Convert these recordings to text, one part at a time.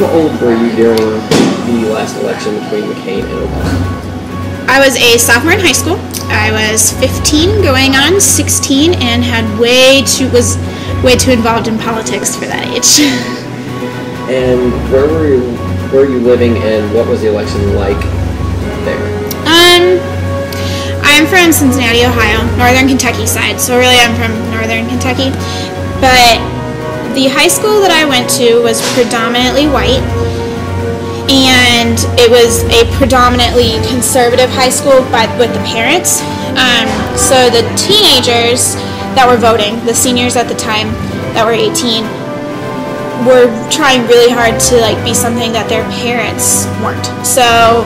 how old were you during the last election between McCain and Obama? I was a sophomore in high school. I was 15 going on 16 and was way too involved in politics for that age. And where were you living, and what was the election like there? I'm from Cincinnati, Ohio, northern Kentucky side, so really I'm from northern Kentucky. But the high school that I went to was predominantly white, and it was a predominantly conservative high school with the parents. So the teenagers that were voting, the seniors at the time that were 18, were trying really hard to be something that their parents weren't. So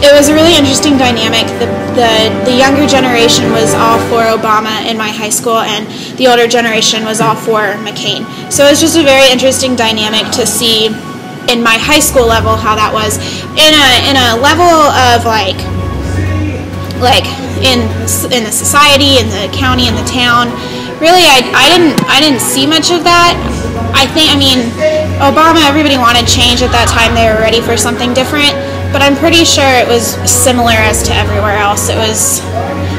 it was a really interesting dynamic. The younger generation was all for Obama in my high school, and the older generation was all for McCain. So it was just a very interesting dynamic to see in my high school level how that was. In a level of in the society, in the county, in the town, really I didn't see much of that. Obama, everybody wanted change at that time. They were ready for something different, but I'm pretty sure it was similar as to everywhere else. It was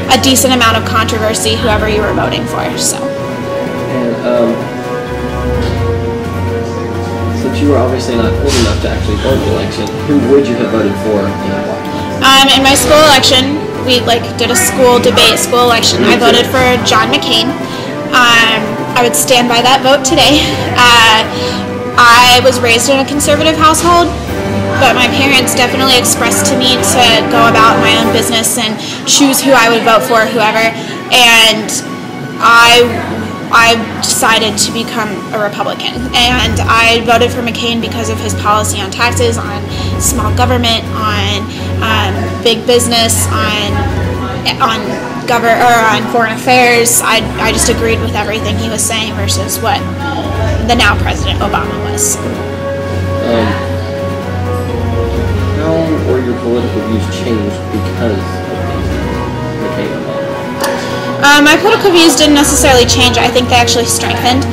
a decent amount of controversy, whoever you were voting for. So. And since you were obviously not old enough to actually vote in the election, who would you have voted for and why? In my school election, we did a school election. I voted for John McCain. I would stand by that vote today. I was raised in a conservative household, but my parents definitely expressed to me to go about my own business and choose who I would vote for, whoever. And I decided to become a Republican, and I voted for McCain because of his policy on taxes, on small government, on big business, on foreign affairs. I just agreed with everything he was saying versus what the now President Obama was. How were your political views changed because of McCain and Obama? My political views didn't necessarily change. I think they actually strengthened.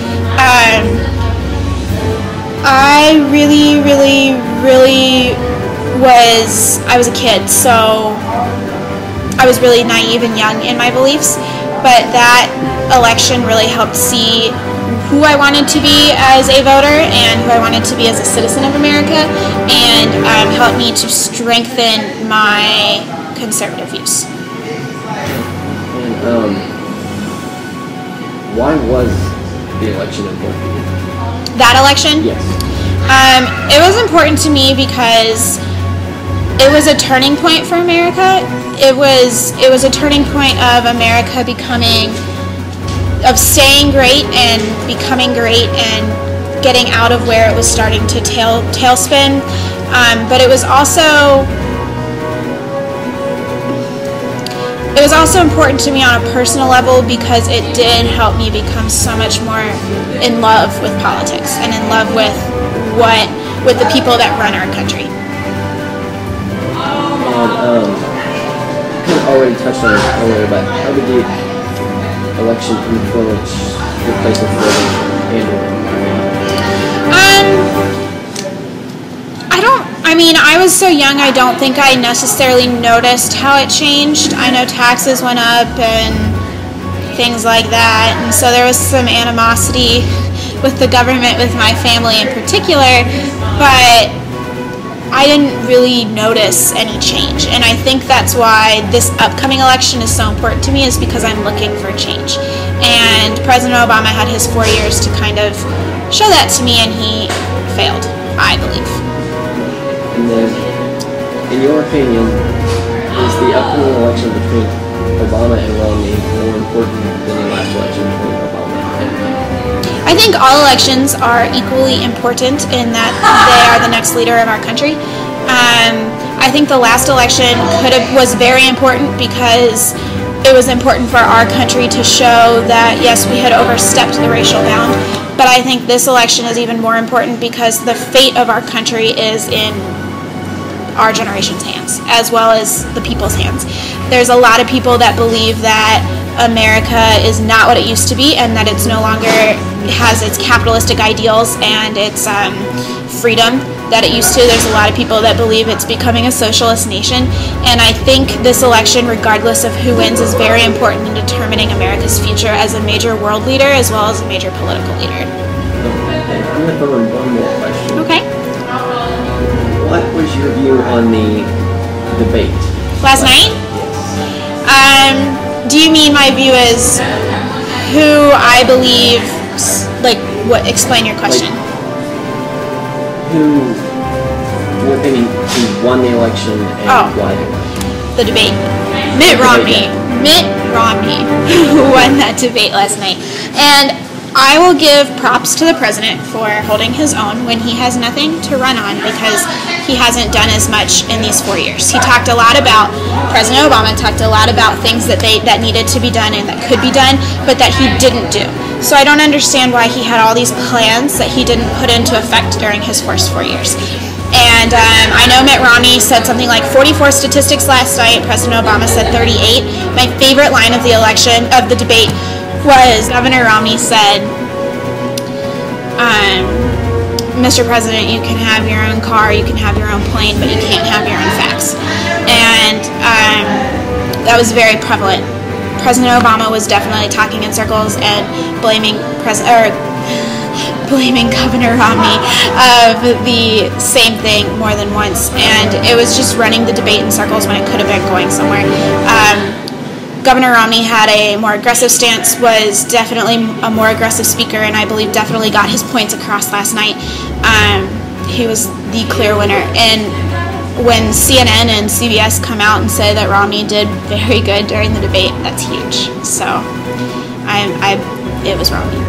I was a kid, so I was really naive and young in my beliefs, but that election really helped see who I wanted to be as a voter and who I wanted to be as a citizen of America, and helped me to strengthen my conservative views. And why was the election important? That election? Yes. It was important to me because it was a turning point for America. It was a turning point of America staying great and becoming great and getting out of where it was starting to tailspin. But it was also important to me on a personal level because it did help me become so much more in love with politics and in love with the people that run our country. And you already touched on it earlier, but how did the election influence your place of living and your I was so young, I don't think I necessarily noticed how it changed. I know taxes went up and things like that, and so there was some animosity with the government, with my family in particular, but I didn't really notice any change. And I think that's why this upcoming election is so important to me, is because I'm looking for change. And President Obama had his 4 years to kind of show that to me, and he failed, I believe. And then, in your opinion, is the upcoming election between Obama and Romney more important than the last election between Obama and Romney? I think all elections are equally important in that they are the next leader of our country. I think the last election was very important because it was important for our country to show that, yes, we had overstepped the racial bound. But I think this election is even more important because the fate of our country is in our generation's hands, as well as the people's hands. There's a lot of people that believe that America is not what it used to be, and that it's no longer has its capitalistic ideals and its freedom that it used to. There's a lot of people that believe it's becoming a socialist nation, and I think this election, regardless of who wins, is very important in determining America's future as a major world leader as well as a major political leader. Okay, I'm going to throw in one more question. Okay. What was your view on the debate? Last night? Do you mean my view is who I believe, like, what, explain your question. Who, in your opinion, who won the election and why? The debate. Mitt Romney. Mitt Romney who won that debate last night. And I will give props to the president for holding his own when he has nothing to run on, because he hasn't done as much in these 4 years. He talked a lot about, President Obama talked a lot about things that needed to be done and that could be done, but that he didn't do. So I don't understand why he had all these plans that he didn't put into effect during his first 4 years. And I know Mitt Romney said something like 44 statistics last night. President Obama said 38. My favorite line of the debate was Governor Romney said, Mr. President, you can have your own car, you can have your own plane, but you can't have your own facts. And that was very prevalent. President Obama was definitely talking in circles and blaming Governor Romney of the same thing more than once, and it was just running the debate in circles when it could have been going somewhere. Governor Romney had a more aggressive stance, was definitely a more aggressive speaker, and I believe definitely got his points across last night. He was the clear winner, and when CNN and CBS come out and say that Romney did very good during the debate, that's huge. So it was Romney.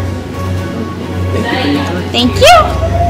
Thank you for your time. Thank you.